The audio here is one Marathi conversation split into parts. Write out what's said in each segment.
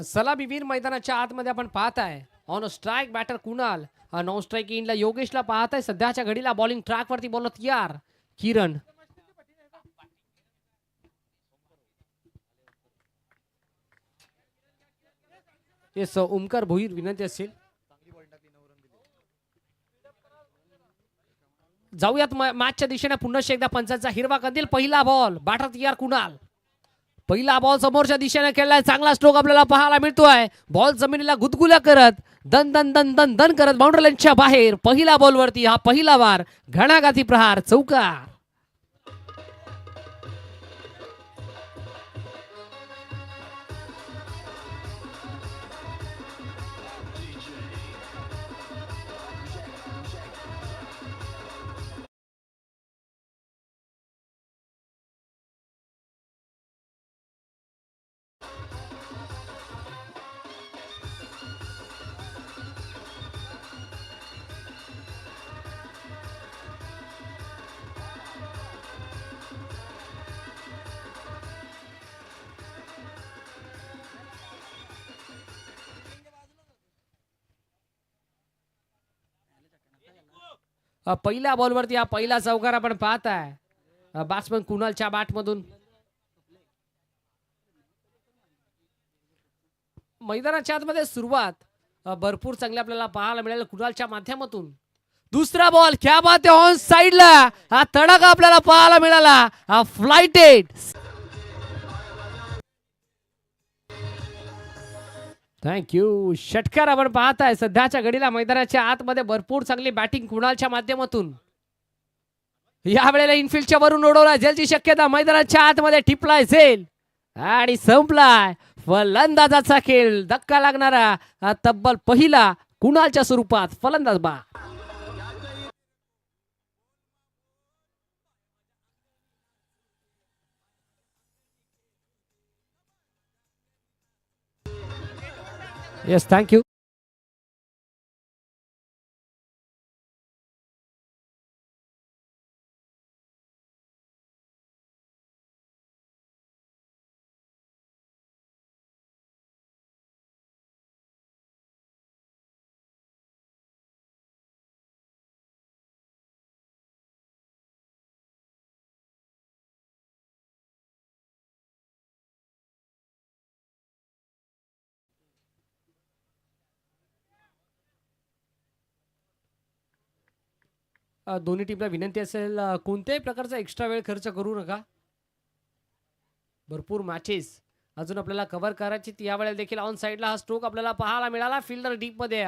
सलामीवीर मैदानाच्या आतमध्ये आपण पाहत आहे. On strike batter Kunal, non strike इनला योगेशला पाहत आहे. सध्याच्या घडीला बॉलिंग ट्रॅक वरती बॉलर तयार किरण. येस ओमकार भोईर विनंती असेल. जाऊयात मॅचच्या दिशेने. पुन्हा एकदा पंचांचा हिरवा कंदील. पहिला बॉल बॅटर तयार कुणाल. पहिला बॉल समोरच्या दिशेने खेळलाय. चांगला स्ट्रोक आपल्याला पाहायला मिळतोय. बॉल जमिनीला गुदगुल्या करत दन दन दन दन दन करत बाउंड्री लाईनच्या बाहेर. पहिला बॉल वरती हा पहिला वार. घणाघाती प्रहार चौकार. पहिल्या बॉलवरती हा पहिला चौकार आपण पाहत आहे. बॅट्समन कुणालच्या बॅटमधून. मैदानाच्या आतमध्ये सुरुवात भरपूर चांगली आपल्याला पाहायला मिळेल कुणालच्या माध्यमातून. दुसरा बॉल क्या बात आहे. ऑन साइडला हा तडाखा आपल्याला पाहायला मिळाला. हा फ्लाइटेड. थँक्यू. षटकार आपण पाहताय. सध्याच्या घडीला मैदानाच्या आतमध्ये भरपूर चांगली बॅटिंग कुणालच्या माध्यमातून. यावेळेला इनफिल्डच्या वरून उडवला जायची शक्यता. मैदानाच्या आतमध्ये टिपलाय झेल आणि संपलाय. फलंदाजाचा खेळ. धक्का लागणारा तब्बल पहिला कुणालच्या स्वरूपात फलंदाज बा. Yes thank you. दोन्ही टीमला विनंती असेल कोणत्याही प्रकारचा एक्स्ट्रा वेळ खर्च करू नका. भरपूर मॅचेस अजून आपल्याला कव्हर करायची. यावेळेला देखील ऑन साइडला हा स्ट्रोक आपल्याला पाहायला मिळाला. फिल्डर डीप मध्ये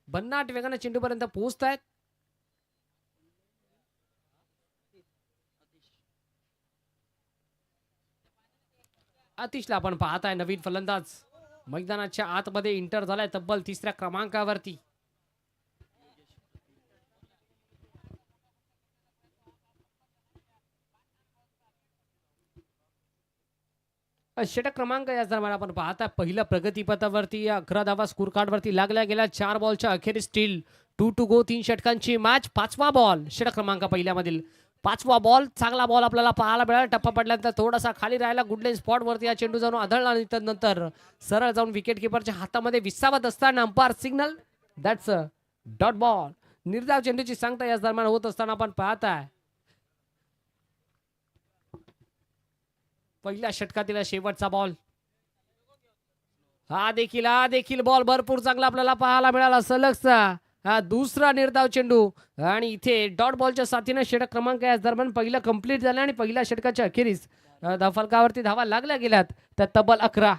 भन्नाट वेगाने चेंडूपर्यंत पोहोचतायत. अतिशला आपण पाहताय नवीन फलंदाज मैदानाच्या आतमध्ये इंटर झालाय तब्बल 3ऱ्या क्रमांकावरती. षटक क्रमांक या दरम्यान आपण पाहता पहिल्या प्रगतीपथावरती 11 धावा स्कोर कार्ड वरती लागल्या गेल्या. 4 बॉलच्या अखेरीस स्टील 2 to go. 3 षटकांची मॅच. 5वा बॉल षटक क्रमांक पहिल्यामधील 5वा बॉल. चांगला बॉल आपल्याला पाहायला मिळाला. टप्पा पडल्यानंतर थोडासा खाली राहिला. गुडलेन स्पॉट वरती हा चेंडू जाऊन आदळला आणि नंतर सरळ जाऊन विकेट किपरच्या हातामध्ये विसावत असताना umpire signal that's a dot ball. निर्धाव चेंडूची सांगता या दरम्यान होत असताना आपण पाहताय पहिल्या षटकातील शेवटचा बॉल. हा देखील बॉल भरपूर चांगला आपल्याला पाहायला मिळाला. सलगचा हा दुसरा निर्धाव चेंडू आणि इथे डॉट बॉलच्या साथीने षटक क्रमांक या दरम्यान पहिला कंप्लीट झाला आणि पहिल्या षटकाच्या अखेरीस फलकावरती धावा लागल्या गेल्यात त्या तब्बल 11.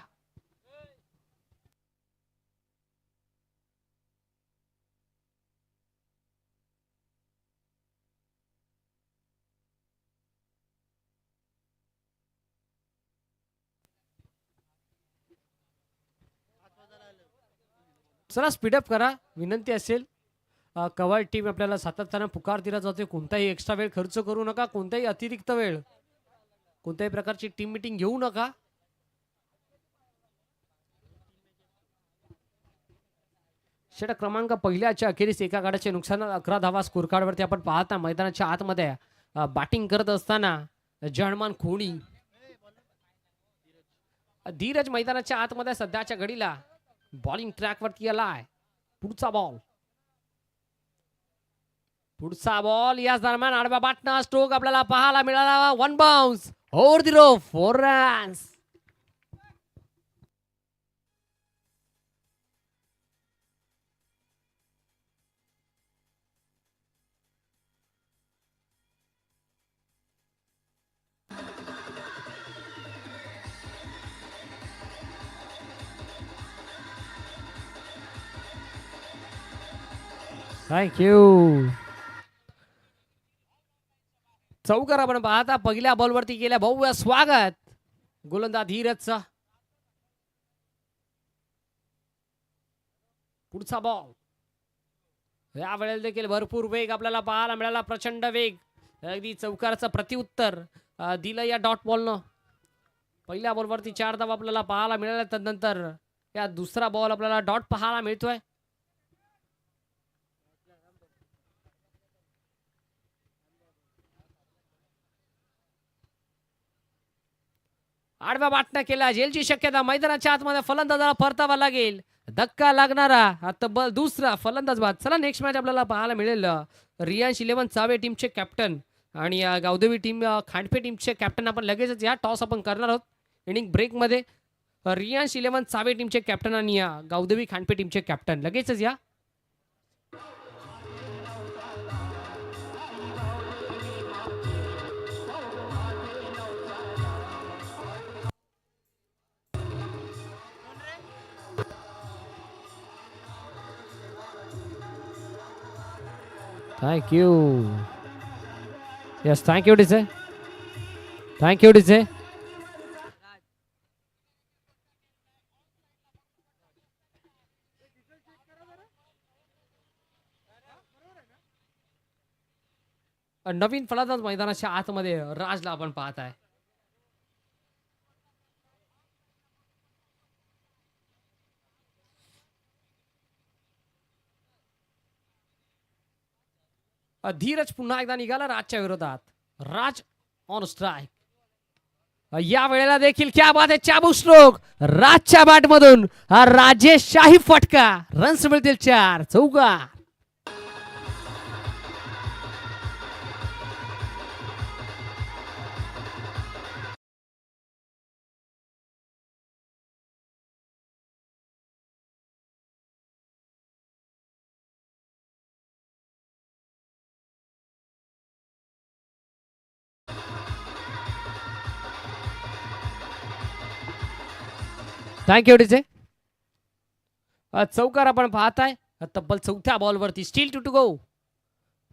चला स्पीडअप करा विनंती असेल. कव्हर टीम आपल्याला सातत्याने पुकार दिला जाते. कोणताही एक्स्ट्रा वेळ खर्च करू नका. कोणताही अतिरिक्त वेळ कोणत्याही प्रकारची टीम मीटिंग घेऊ नका. षटक क्रमांक पहिल्याच्या अखेरीस एका गाड्याचे नुकसान. 11 धावा स्कोर कार्ड वरती आपण पाहता मैदानाच्या आतमध्ये बॅटिंग करत असताना जर्मन खोणी धीरज मैदानाच्या आतमध्ये सध्याच्या घडीला बॉलिंग ट्रॅक वरती आलाय. पुढचा बॉल याच दरम्यान आडव्या बाटना स्ट्रोक आपल्याला पाहायला मिळाला. 1 bounce over the row 4 runs. Thank you. चौकार आपण पाहता पहिल्या बॉलवरती केल्या भव्य स्वागत गोलंदाज धीरजचा. पुढचा बॉल या वेळेला देखील भरपूर वेग आपल्याला पाहायला मिळाला. प्रचंड वेग. अगदी चौकाराचं प्रत्युत्तर दिलं या डॉट बॉलनं. पहिल्या बॉलवरती 4 धावा आपल्याला पाहायला मिळाल्या. त्यानंतर या दुसरा बॉल आपल्याला डॉट पाहायला मिळतोय. आडव्या बाटण्या केला. झेलची शक्यता. मैदानाच्या आतमध्ये फलंदाजाला परतावा लागेल. धक्का लागणारा हा तब्बल दुसरा फलंदाज बाद. चला नेक्स्ट मॅच आपल्याला पाहायला मिळेल. रियांश 11 चावे टीमचे कॅप्टन आणि गावदेवी टीम खांडपे टीमचे कॅप्टन आपण लगेचच या टॉस आपण करणार आहोत इनिंग ब्रेक मध्ये. रियांश 11 चावे टीमचे कॅप्टन आणि गावदेवी खांडपे टीमचे कॅप्टन लगेचच या. Thank you. Yes thank you DJ. Thank you DJ. नवीन फलंदाज मैदानाच्या आतमध्ये राजला आपण पाहत आहे. धीरज पुन्हा एकदा निघाला राजच्या विरोधात. राज ऑन स्ट्राईक. या वेळेला देखील क्या बात आहे. चाबूक स्ट्रोक राजच्या बॅट मधून हा राजेश शाही फटका. रन्स मिळतील 4. चौकार. Thank you DJ. चौकार आपण पाहताय तब्बल 4थ्या बॉलवरती. Still to go.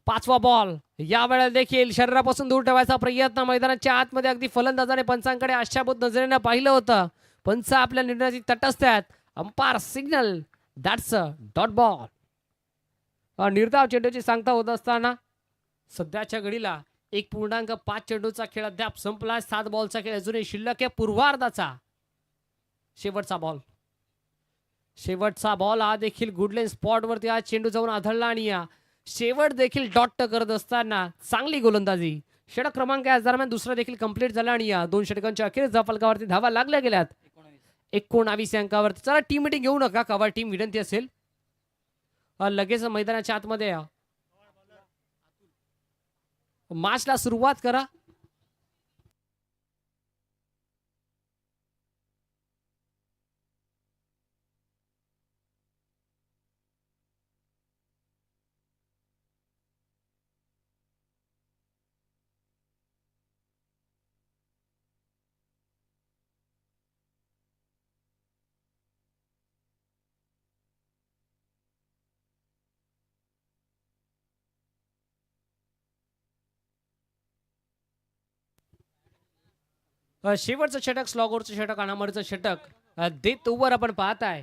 5वा बॉल. या वेळेला देखील शरीरापासून दूर ठेवायचा प्रयत्न. मैदानाच्या आतमध्ये अगदी फलंदाजाने पंचांकडे आशाभूत नजरेनं पाहिलं होतं. पंच आपल्या निर्णयाची तटस्थ आहेत. Umpire signal that's a dot ball. निर्धाव चेंडूची सांगता होत असताना सध्याच्या घडीला 1.5 चेंडूचा खेळ अद्याप संपला. 7 बॉलचा खेळ अजूनही शिल्लक आहे. पूर्वार्धाचा शेवटचा बॉल हा देखील गुडलेन स्पॉट वरती हा चेंडू जाऊन आढळला आणि या शेवट देखील डॉट करत असताना चांगली गोलंदाजी. षटक क्रमांक या दरम्यान दुसरा देखील कंप्लीट झाला आणि या 2 षटकांच्या अखेर फलकावरती धावा लागल्या गेल्यात 19 अंकावरती. चला टीम मिटिंग घेऊ नका. कव्हर टीम विनंती असेल लगेच मैदानाच्या आतमध्ये मॅचला सुरुवात करा. शेवटचं षटक स्लॉगरचं षटक अनामरचं षटक देत ओव्हर आपण पाहताय.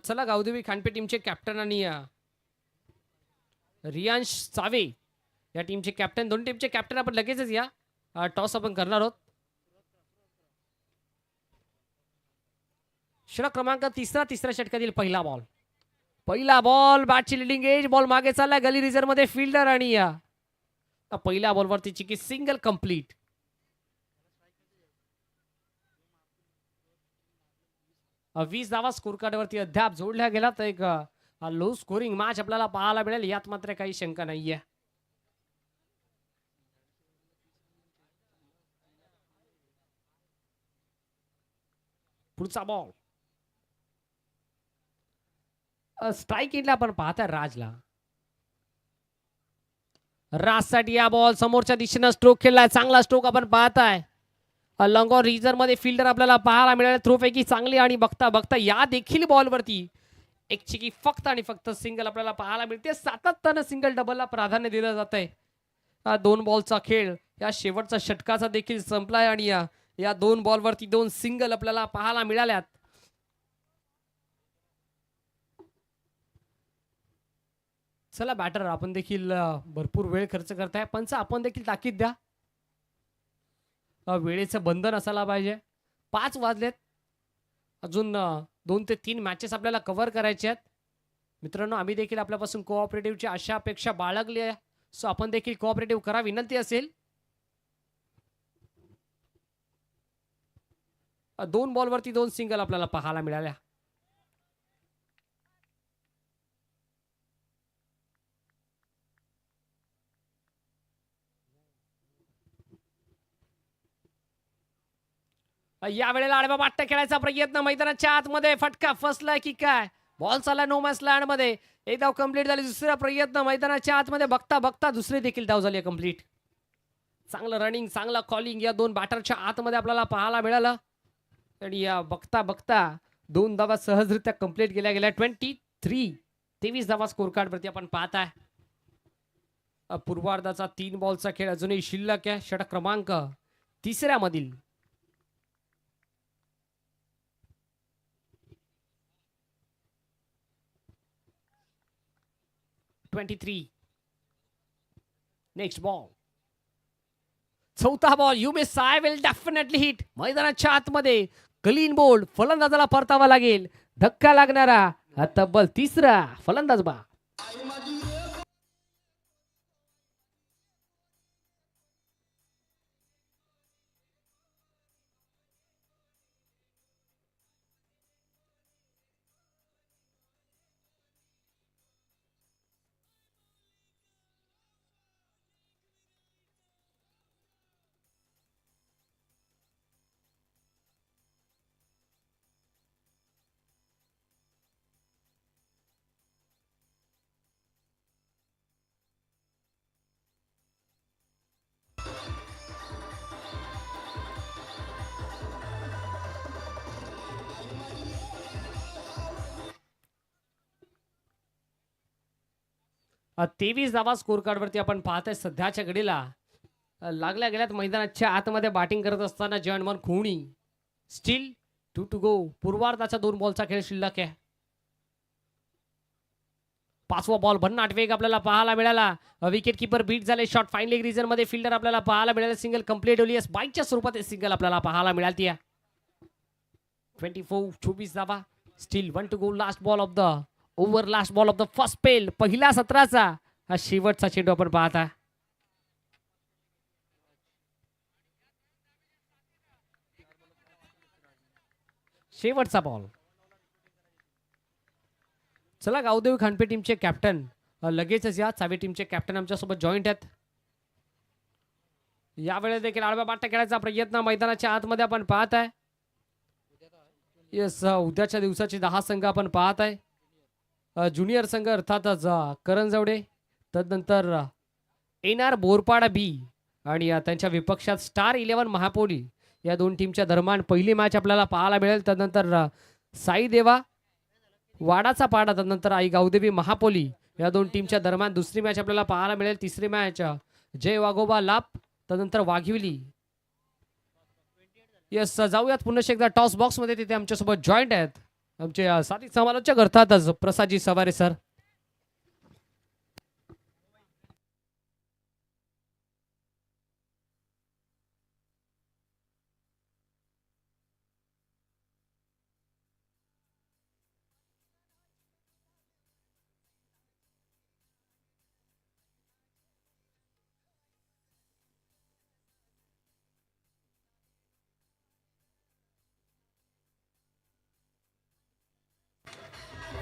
चला गावदेवी खांडपे टीमचे कॅप्टन आणि रियांश चावे या टीमचे कॅप्टन. दोन टीमचे कॅप्टन आपण लगेचच या टॉस आपण करणार आहोत. षटक क्रमांक तिसऱ्या षटकातील पहिला बॉल बॅटची लिडिंग एज. बॉल मागे चालला गली रिझर्व मध्ये. फिल्डर आणि पहिल्या बॉलवरती चिकी सिंगल कंप्लीट. 20 धावा स्कोर कार्डवरती अद्याप जोडल्या गेला तर एक लो स्कोरिंग मॅच आपल्याला पाहायला मिळेल, यात मात्र काही शंका नाहीये. पुढचा बॉल स्ट्राईक एंडला आपण पाहताय राजला. राजसाठी या बॉल समोरच्या दिशेनं स्ट्रोक खेळलाय, चांगला स्ट्रोक आपण पाहताय. लॉंग ऑन रिझर्व मध्ये फिल्डर आपल्याला पाहायला मिळाले, थ्रो पैकी चांगली आणि बघता बघता या देखील बॉलवरती एक चिकी फक्त आणि फक्त सिंगल आपल्याला पाहायला मिळते. सातत्यानं सिंगल डबलला प्राधान्य दिलं जात आहे. 2 बॉलचा खेळ या शेवटचा षटकाचा देखील संपलाय आणि या 2 बॉलवरती 2 सिंगल आपल्याला पाहायला मिळाल्यात. चला बॅटर आपण देखील भरपूर वेळ खर्च करताय, पंच आपण देखील ताकीद द्या. वेळेचं बंधन असायला पाहिजे. 5 वाजलेत, अजून 2 ते 3 मॅचेस आपल्याला कव्हर करायचे आहेत. मित्रांनो आम्ही देखील आपल्यापासून कोऑपरेटिव्हची अशा अपेक्षा बाळगली आहे, सो आपण देखील कोऑपरेटिव्ह करा विनंती असेल. 2 बॉलवरती 2 सिंगल आपल्याला पाहायला मिळाल्या. या वेळेला आडवा बाट्टा खेळायचा प्रयत्न, मैदानाच्या आतमध्ये फटका फसलाय की काय. बॉल चालला नो मॅच लँड मध्ये, एक धाव कंप्लीट झाली. दुसरा प्रयत्न मैदानाच्या आतमध्ये, बघता बघता दुसरी देखील धाव झाली कंप्लीट. चांगलं रनिंग, चांगला कॉलिंग या 2 बॅटरच्या आतमध्ये आपल्याला पाहायला मिळालं आणि या बघता बघता 2 धावा सहजरित्या कंप्लीट केल्या गेल्या. 23 धावा स्कोर कार्ड वरती आपण पाहताय. पूर्वार्धाचा 3 बॉलचा खेळ अजूनही शिल्लक आहे. षटक क्रमांक 3 मधील. नेक्स्ट बॉल, चौथा बॉल. यू मे साय विल डेफिनेटली हिट. मैदानाच्या आतमध्ये क्लीन बोल्ड, फलंदाजाला परतावा लागेल. धक्का लागणारा हा तब्बल 3रा फलंदाज बा. तेवीस धावा स्कोर कार्ड वरती आपण पाहताय. सध्याच्या घडीला लागल्या गेल्यात मैदानाच्या आतमध्ये बॅटिंग करत असताना जॉनमन खोणी. Steel 2 to go. पूर्वार्धाचा 2 बॉलचा खेळ शिल्लक आहे. 5वा बॉल भन्नाट वेग आपल्याला पाहायला मिळाला. विकेट किपर बीट झाले. शॉट फाईन लेग रिजन मध्ये फिल्डर आपल्याला पाहायला मिळाले. सिंगल कंप्लीट होली. बाईकच्या स्वरूपात सिंगल आपल्याला पाहायला मिळाली. 24 धावा. Still 1 to go. Last ball of the over, last ball of the first spell. पहिल्या सत्राचा हा शेवटचा चेंडू आपण पाहता. शेवटचा बॉल. चला गावदेवी खानपे टीमचे कॅप्टन लगेचच या. चावी टीमचे कॅप्टन आमच्यासोबत जॉईंट आहेत. यावेळेस देखील आडवा बाट्टा खेळायचा प्रयत्न मैदानाच्या आतमध्ये आपण पाहत आहे. येस, उद्याच्या दिवसाचे 10 संघ आपण पाहत आहे. ज्युनियर संघ अर्थातच करंजवडे, तदनंतर एनआर बोरपाडा बी आणि त्यांच्या विपक्षात स्टार 11 महापोली या 2 टीमच्या दरम्यान पहिली मॅच आपल्याला पाहायला मिळेल. तदनंतर साई देवा वाडाचा पाडा, तदनंतर आई गावदेवी महापोली या 2 टीमच्या दरम्यान दुसरी मॅच आपल्याला पाहायला मिळेल. तिसरी मॅच जय वाघोबा लाप, तदनंतर वाघिवली. येस, जाऊयात पुन्हा एकदा टॉस बॉक्स मध्ये. तिथे आमच्यासोबत जॉईंट आहेत आमचे साथी समालोचक अर्थातच प्रसादजी सवारे sir.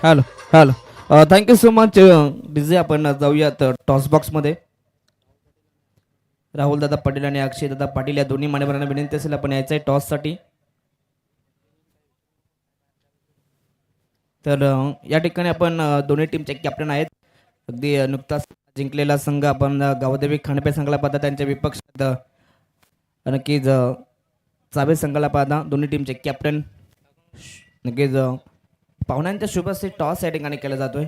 Hello hello thank you so much DJ. आपण जाऊयात टॉस बॉक्समध्ये. राहुल दादा पाटील आणि अक्षय दादा पाटील या दोन्ही मान्यवरांना विनंती असेल आपण यायचं आहे टॉससाठी. तर या ठिकाणी आपण दोन्ही टीमचे कॅप्टन आहेत. अगदी नुकताच जिंकलेला संघ आपण गावदेवी खांडपे संघाला पाहता, त्यांच्या विपक्षात नक्कीच चाबे संघाला पाहता. दोन्ही टीमचे कॅप्टन नक्कीच पाहुण्यांच्या शुभस्य टॉस या ठिकाणी केला जातोय.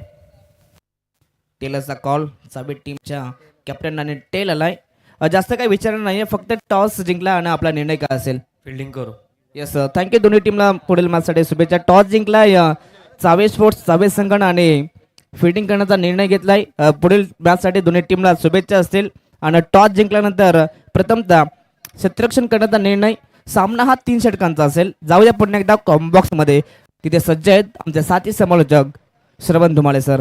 टेलरचा कॉल चाबे टीमच्या कॅप्टन टेल आलाय. जास्त काही विचारणार नाहीये, फक्त टॉस जिंकला आणि आपला निर्णय काय असेल फिल्डिंग करू. Yes thank you. दोन्ही टीमला पुढील मॅचसाठी शुभेच्छा. टॉस जिंकलाय चावे स्पोर्ट्स चावे संघानं आणि फिल्डिंग करण्याचा निर्णय घेतलाय. पुढील मॅचसाठी दोन्ही टीमला शुभेच्छा असतील. आणि टॉस जिंकल्यानंतर प्रथमतः क्षेत्ररक्षण करण्याचा निर्णय. सामना हा 3 षटकांचा असेल. जाऊया पुन्हा एकदा कॉम्बॉक्स बॉक्समध्ये. तिथे सज्ज आहेत आमचे साथी समालोचक श्रवण धुमाळे सर.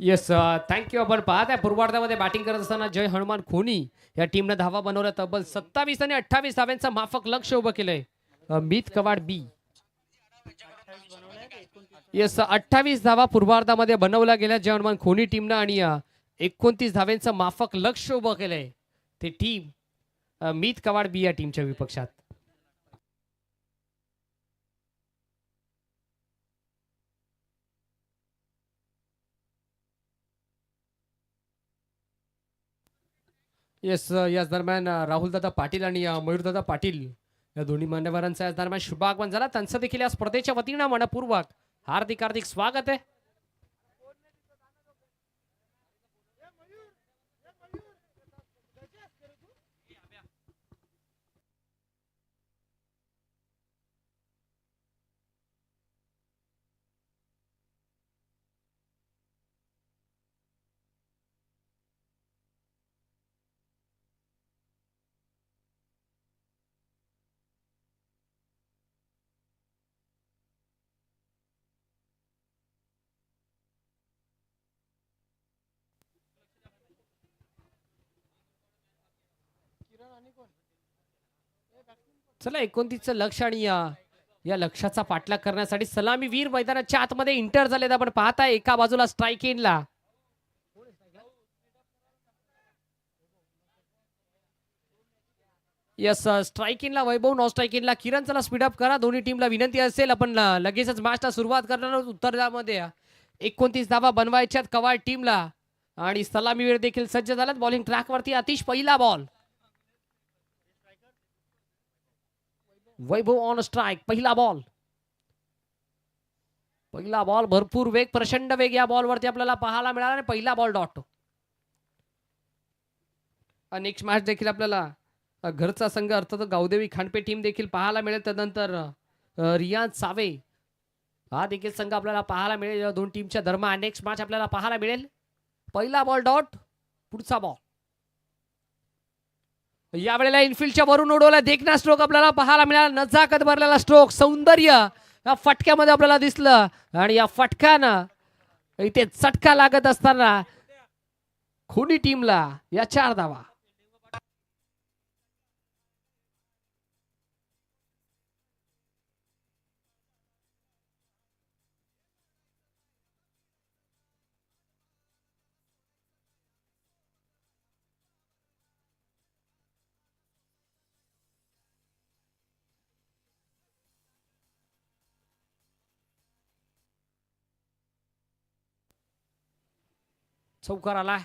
Yes thank you. आपण पाहत आहे पूर्वार्धामध्ये बॅटिंग करत असताना जय हनुमान खोनी या टीमनं धावा बनवल्या. तब्बल 27 आणि 28 धाव्यांचं माफक लक्ष उभं केलंय मीत कवाड बी. येस 28 धावा पूर्वार्धामध्ये बनवल्या गेल्या जय हनुमान खोनी टीमनं आणि 29 धाव्यांचं माफक लक्ष उभं केलंय ते टीम मीत कवाड बी या टीमच्या विपक्षात. येस याच दरम्यान राहुलदादा पाटील आणि मयूरदादा पाटील या दोन्ही मान्यवरांचा याच दरम्यान शुभागमन झाला. त्यांचं देखील या स्पर्धेच्या वतीनं मनपूर्वक हार्दिक हार्दिक स्वागत आहे. चला 29चं लक्ष आणि या लक्ष्याचा पाठलाग करण्यासाठी सलामी वीर मैदानाच्या आतमध्ये इंटर झालेत. आपण पाहताय एका बाजूला स्ट्राईक इनला यस स्ट्राईक इनला वैभव, नॉन स्ट्राईक इनला किरण. चला स्पीडअप करा. दोन्ही टीमला विनंती असेल आपण लगेचच मॅचला सुरुवात करणार आहोत. उत्तरामध्ये 29 धावा बनवायच्यात कवाड टीमला आणि सलामीवीर देखील सज्ज झालात. बॉलिंग ट्रॅकवरती आतिश. पहिला बॉल वैभव ऑन स्ट्राइक. पहिला बॉल भरपूर वेग, प्रचंड वेग या बॉलवरती आपल्याला पाहायला मिळाला आणि पहिला बॉल डॉट. नेक्स्ट मॅच देखील आपल्याला घरचा संघ अर्थात गावदेवी खांडपे टीम देखील पाहायला मिळेल. त्यानंतर रियाज सावे हा देखील संघ आपल्याला पाहायला मिळेल. या दोन टीमच्या दरम्यान नेक्स्ट मॅच आपल्याला पाहायला मिळेल. पहिला बॉल डॉट. पुढचा बॉल यावेळेला इनफिल्डच्या वरून उडवला. देखना स्ट्रोक आपल्याला पाहायला मिळाला. नजाकत भरलेला स्ट्रोक, सौंदर्य या फटक्यामध्ये आपल्याला दिसलं आणि या फटक्यानं इथे चटका लागत असताना खोनी टीमला या 4 धावा. चौकार आला.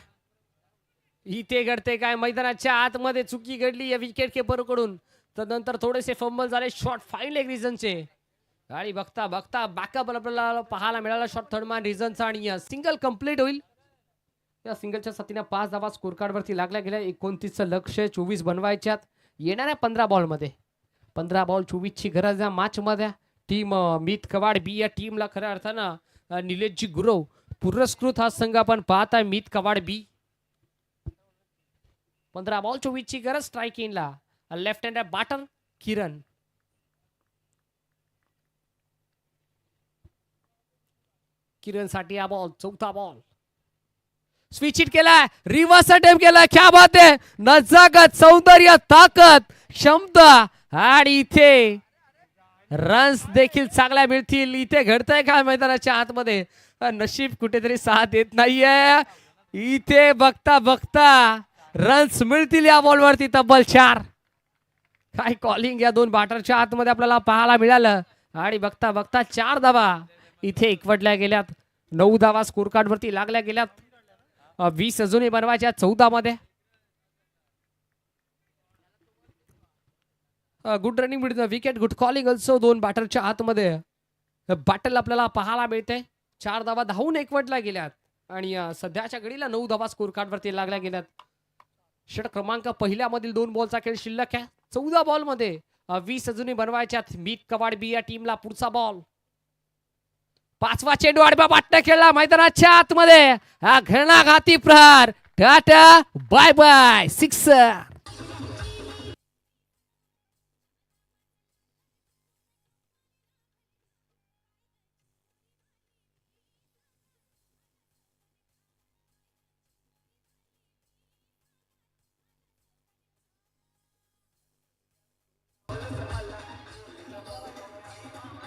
इथे घडते काय, मैदानाच्या आतमध्ये चुकी घडली या विकेट किपर कडून. त्यानंतर थोडेसे फंबल झाले शॉर्ट फाईन लेग रिझनचे आणि बघता बघता बॅकअप आपल्याला पाहायला मिळाला शॉर्ट थर्ड मॅन रिझनचा आणि सिंगल कंप्लीट होईल. या सिंगलच्या साथीने 5 धावा स्कोर कार्ड वरती लागल्या गेल्या. 29चं लक्ष 24 बनवायच्यात येणाऱ्या 15 बॉल मध्ये. 15 बॉल 24 ची गरज या मॅच मध्ये. टीम मीत कवाड बी या टीमला खऱ्या अर्थानं निलेशजी गुरव पुरस्कृत हा संघ आपण पाहत आहे. मीत कवाड बी 15 बॉल 24 ची गरज. स्ट्राईक इनला लेफ्ट हँड बॅटर किरण. किरण साठी हा बॉल. चौथा बॉल स्विच हिट केलाय. रिव्हर्स अटेम्प्ट केलाय. क्या बात आहे. नजाकत, सौंदर्य, ताकद, क्षमता आणि इथे रन्स देखील चांगल्या मिळतील. इथे घडतंय काय मैदानाच्या आतमध्ये? नशीब कुठेतरी साथ देत नाहीये. इथे बघता बघता रन्स मिळतील या बॉलवरती तब्बल 4. काय कॉलिंग या दोन बॅटरच्या आतमध्ये आपल्याला पाहायला मिळालं. आणि बघता बघता 4 धावा इथे एकवटल्या गेल्यात. 9 धावा स्कोर कार्ड वरती लागल्या गेल्यात. 20 अजूनही बनवायच्या 14 मध्ये. Good running with the wicket, good calling also. दोन बॅटरच्या आतमध्ये बॅटल आपल्याला पाहायला मिळते. 4 धावा धावून एकवटल्या गेल्यात. आणि सध्याच्या घडीला 9 धावा स्कोर कार्ड वरती लागल्या गेल्यात. षटक क्रमांक पहिल्यामधील 2 बॉलचा खेळ शिल्लक आहे. 14 बॉल मध्ये 20 अजूनही बनवायच्यात. मीत कवाड बी या टीमला पुढचा बॉल. 5वा चेंडू आडव्या बाटण्या खेळला मैदानाच्या आतमध्ये. हा घणाघाती प्रहार. Tata bye bye, sixer.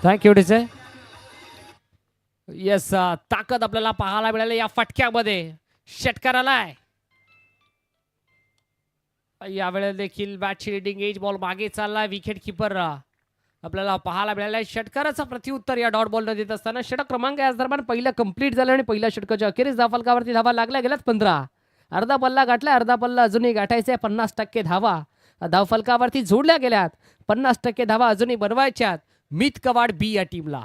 Thank you DJ. Yes, ताकद आपल्याला पाहायला मिळाली या फटक्यामध्ये. षटकाराला आहे. यावेळेला देखील बॅटची रीडिंग एज बॉल मागे चाललाय. विकेट किपर आपल्याला पाहायला मिळालाय. षटकाराचं प्रत्युत्तर या डॉट बॉल न देत असताना षटक क्रमांक याच दरम्यान पहिलं कंप्लीट झालं आणि पहिल्या षटकाच्या अखेरीस धावफलकावरती धावा लागल्या गेल्यात 15. अर्धा पल्ला गाठलाय. अर्धा पल्ला अजूनही गाठायचे. 50% धावा धावफलकावरती जोडल्या गेल्यात. 50% धावा अजूनही बनवायच्यात मीत कवाड बी या टीमला.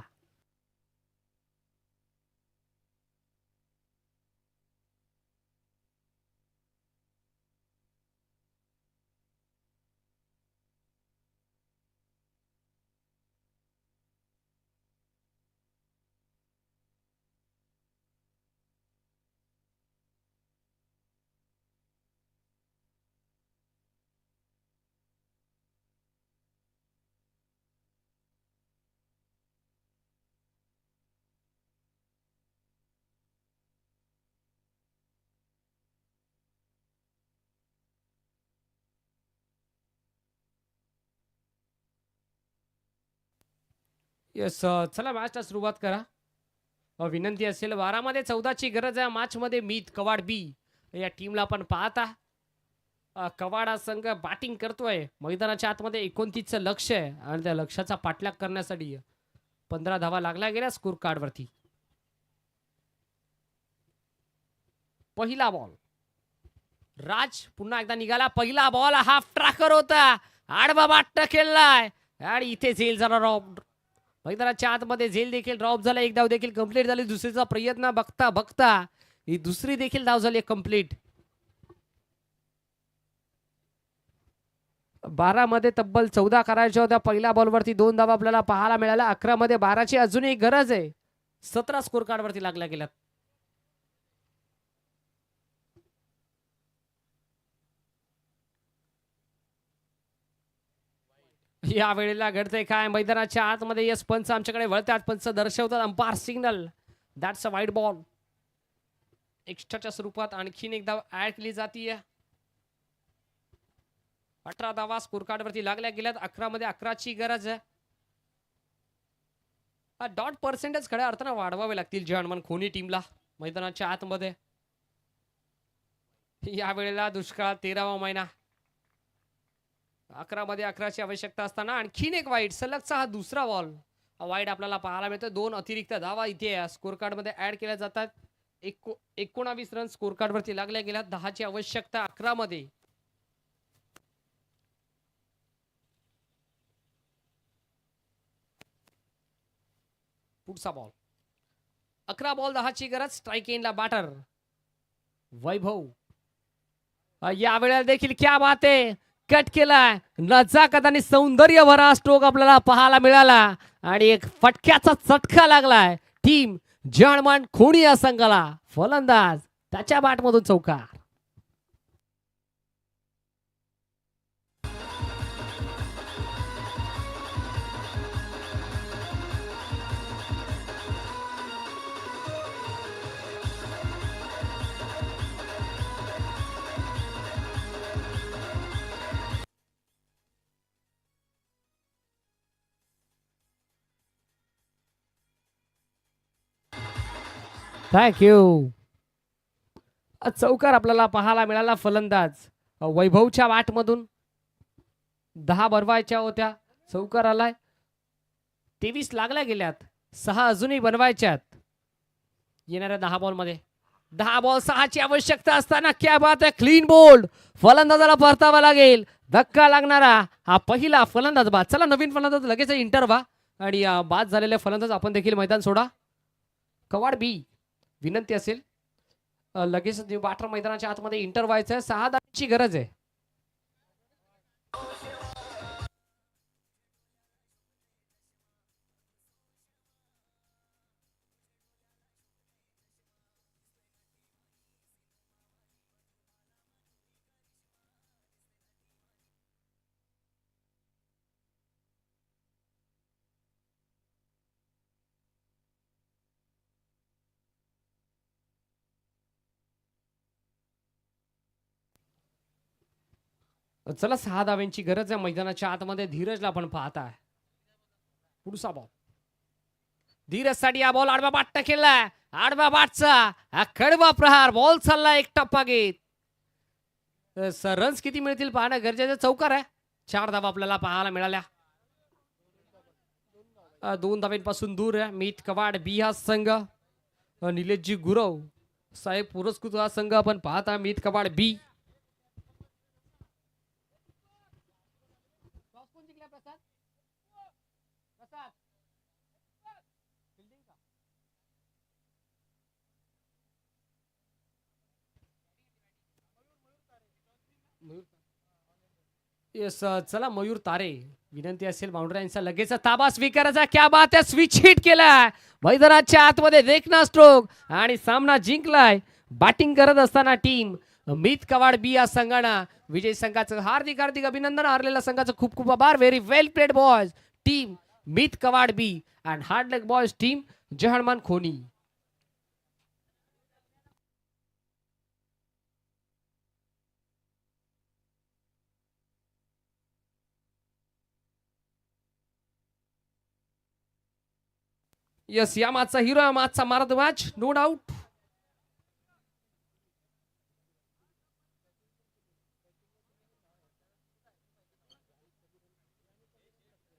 येस, चला मॅचला सुरुवात करा. विनंती असेल 12 मध्ये 14 ची गरज आहे. मॅच मध्ये मीत कवाड बी या टीमला आपण पाहता. कवाडा संघ बॅटिंग करतोय. मैदानाच्या आतमध्ये 29 चं लक्ष आहे आणि त्या लक्ष्याचा पाठलाग करण्यासाठी 15 धावा लागल्या गेल्या स्कोर कार्ड वरती. पहिला बॉल. राज पुन्हा एकदा निघाला. पहिला बॉल हाफ ट्रॅकर होता. आडवा बाटणा खेळलाय आणि इथे झेल झाला ड्रॉप. मैदानाच्या आतमध्ये झेल देखील ड्रॉप झाला. एक धाव देखील कंप्लीट झाली. दुसरीचा प्रयत्न बघता बघता ही दुसरी देखील धाव झाली कंप्लीट. 12 मध्ये तब्बल 14 करायच्या होत्या. पहिल्या बॉलवरती 2 धावा आपल्याला पाहायला मिळाल्या. 11 मध्ये 12 ची अजूनही गरज आहे. 17 स्कोर कार्ड वरती लागल्या गेल्यात. या वेळेला घडतंय काय मैदानाच्या आतमध्ये? यस, पंच आमच्याकडे वळतात. पंच दर्शवतात umpire signal. That's a wide ball. एक्स्ट्राच्या स्वरूपात आणखीन एकदा ऍड केली जाते. 18 धावा स्कोर कार्ड वरती लागल्या गेल्यात. 11 मध्ये 11 ची गरज आहे. डॉट पर्सेंटेज खऱ्या अर्थानं वाढवावे लागतील जर्मन खोनी टीमला मैदानाच्या आतमध्ये. या वेळेला दुष्काळ 13वा महिना. 11 मध्ये 11 ची आवश्यकता असताना आणखीन एक वाईड. सलगचा हा दुसरा बॉल वाईड आपल्याला पाहायला मिळतो. 2 अतिरिक्त धावा इथे स्कोर कार्ड मध्ये ऍड केल्या जातात. 19 रन स्कोर कार्ड वरती लागल्या गेल्या. 10 ची आवश्यकता 11 मध्ये. पुढचा बॉल. 11 बॉल 10 ची गरज. स्ट्राईक एंडला बॅटर वैभव. या वेळेला देखील क्या बात आहे. कट केलाय. नजाकत आणि सौंदर्य भरा स्ट्रोक आपल्याला पाहायला मिळाला आणि एक फटक्याचा चटका लागलाय टीम जर्मन खोनी या संघाला. फलंदाज त्याच्या बॅटमधून चौकार. थँक्यू. चौकार आपल्याला पाहायला मिळाला. फलंदाज वैभवच्या वाटमधून 10 बनवायच्या होत्या, चौकार आलाय. 23 लागल्या गेल्यात, 6 अजूनही बनवायच्यात येणाऱ्या 10 बॉल मध्ये. 10 बॉल 6ची आवश्यकता असताना क्या बात आहे, क्लीन बोल्ड. फलंदाजाला परतावा लागेल, धक्का लागणारा हा पहिला फलंदाज बाद. चला नवीन फलंदाज लगेच इंटर व्हा आणि बाद झालेले फलंदाज आपण देखील मैदान सोडा. कवाड बी विनंती असेल लगेच वाटर मैदानाच्या आतमध्ये इंटर व्हायचं आहे. 6 धावांची गरज आहे. चला 6 धाव्यांची गरज आहे मैदानाच्या आतमध्ये. धीरजला आपण पाहताय. पुढचा बॉल धीरजसाठी. हा बॉल आडवा बाट खेळलाय, आडवा बाटचा हा कडवा प्रहार. बॉल चालला एक टप्पा घेत. रन्स किती मिळतील पाहणं गरजेचं. चौकार आहे. 4 धावा आपल्याला पाहायला मिळाल्या. 2 धाव्यांपासून दूर आहे मीत कवाड बी हा संघ. निलेशजी गुरव साहेब पुरस्कृत हा संघ आपण पाहता. मीत कवाड बी. येस चला मयूर तारे विनंती असेल बाउंड्री लगेच ताबा स्वीकारायचा. क्या बात आहे, स्विच हिट केलाय मैदानाच्या आतमध्ये. देखना स्ट्रोक आणि सामना जिंकलाय. बॅटिंग करत असताना टीम मीत कवाड बी या संघानं विजय संघाचं हार्दिक हार्दिक अभिनंदन. हारलेल्या संघाचं खूप खूप आभार. Very well played boys team Meet Kawad B and hard luck boys team जहानमान खोनी. यस या मॅचचा हिरो, या मॅचचा man of the match no doubt